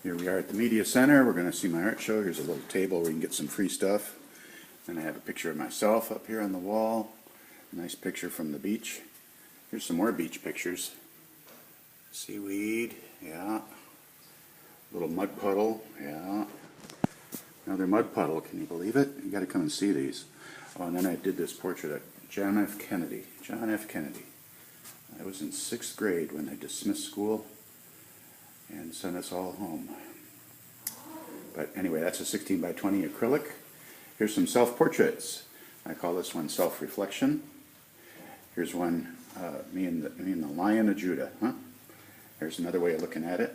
Here we are at the Media Center. We're going to see my art show. Here's a little table where you can get some free stuff. And I have a picture of myself up here on the wall. A nice picture from the beach. Here's some more beach pictures. Seaweed, yeah. Little mud puddle, yeah. Another mud puddle, can you believe it? You got to come and see these. Oh, and then I did this portrait of John F. Kennedy. John F. Kennedy. I was in 6th grade when they dismissed school and sent us all home. But anyway, that's a 16 by 20 acrylic. Here's some self-portraits. I call this one Self-Reflection. Here's one, me and the Lion of Judah. Huh? Here's another way of looking at it.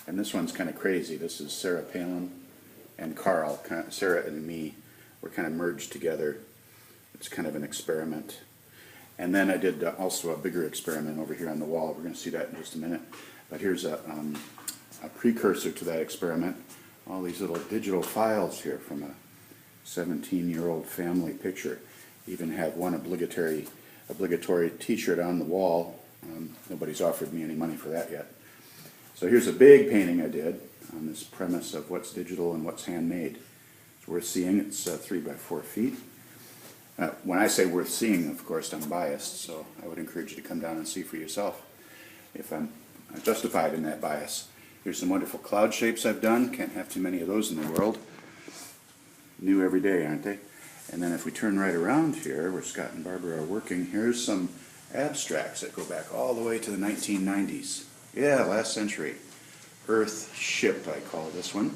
And this one's kind of crazy. This is Sarah Palin and Carl. Sarah and me were kind of merged together. It's kind of an experiment. And then I did also a bigger experiment over here on the wall. We're going to see that in just a minute. But here's a precursor to that experiment. All these little digital files here from a 17-year-old family picture. Even have one obligatory t-shirt on the wall. Nobody's offered me any money for that yet. So here's a big painting I did on this premise of what's digital and what's handmade. It's worth seeing. It's 3 by 4 feet. When I say worth seeing, of course, I'm biased, so I would encourage you to come down and see for yourself if I'm justified in that bias. Here's some wonderful cloud shapes I've done. Can't have too many of those in the world. New every day, aren't they? And then if we turn right around here, where Scott and Barbara are working, here's some abstracts that go back all the way to the 1990s. Yeah, last century. Earth Ship, I call this one.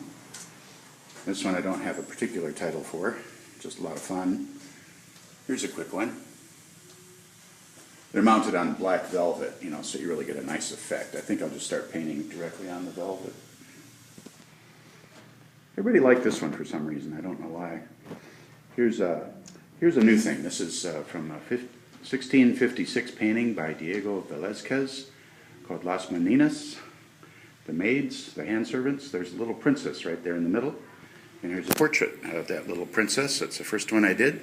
This one I don't have a particular title for, just a lot of fun. Here's a quick one. They're mounted on black velvet, you know, so you really get a nice effect. I think I'll just start painting directly on the velvet. Everybody liked this one for some reason. I don't know why. Here's a new thing. This is from a 1656 painting by Diego Velázquez called Las Meninas, the maids, the hand servants. There's a little princess right there in the middle. And here's a portrait of that little princess. That's the first one I did.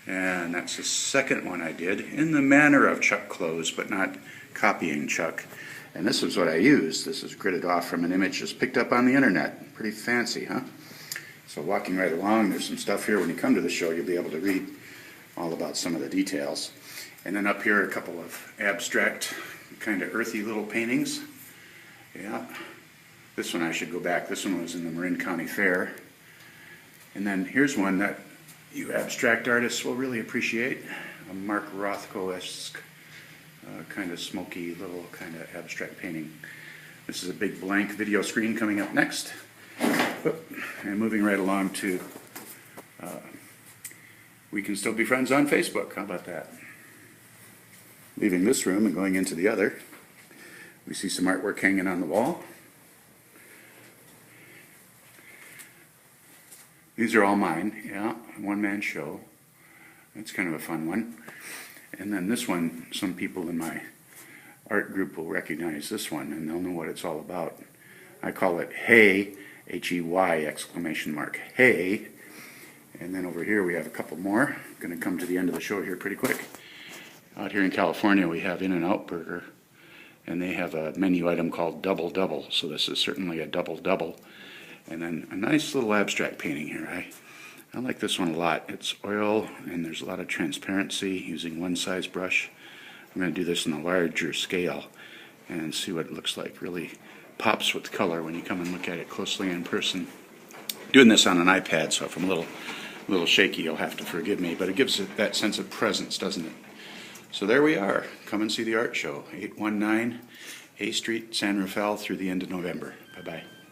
And that's the second one I did in the manner of Chuck clothes, but not copying Chuck. And this is what I used. This is gridded off from an image just picked up on the internet. Pretty fancy, huh? So walking right along, there's some stuff here. When you come to the show, you'll be able to read all about some of the details. And then up here, a couple of abstract, kind of earthy little paintings. Yeah. This one I should go back. This one was in the Marin County Fair. And then here's one that you abstract artists will really appreciate. A Mark Rothko-esque kind of smoky little kind of abstract painting. This is a big blank video screen coming up next. And moving right along to we can still be friends on Facebook. How about that? Leaving this room and going into the other, we see some artwork hanging on the wall. These are all mine, yeah, one-man show. That's kind of a fun one. And then this one, some people in my art group will recognize this one, and they'll know what it's all about. I call it Hey, H-E-Y, exclamation mark, Hey. And then over here we have a couple more. I'm going to come to the end of the show here pretty quick. Out here in California we have In-N-Out Burger, and they have a menu item called Double Double, so this is certainly a Double Double. And then a nice little abstract painting here. I like this one a lot. It's oil and there's a lot of transparency using one size brush. I'm going to do this in a larger scale and see what it looks like. Really pops with color when you come and look at it closely in person. Doing this on an iPad, so if I'm a little shaky, you'll have to forgive me, but it gives it that sense of presence, doesn't it? So there we are. Come and see the art show. 819 A Street, San Rafael through the end of November. Bye-bye.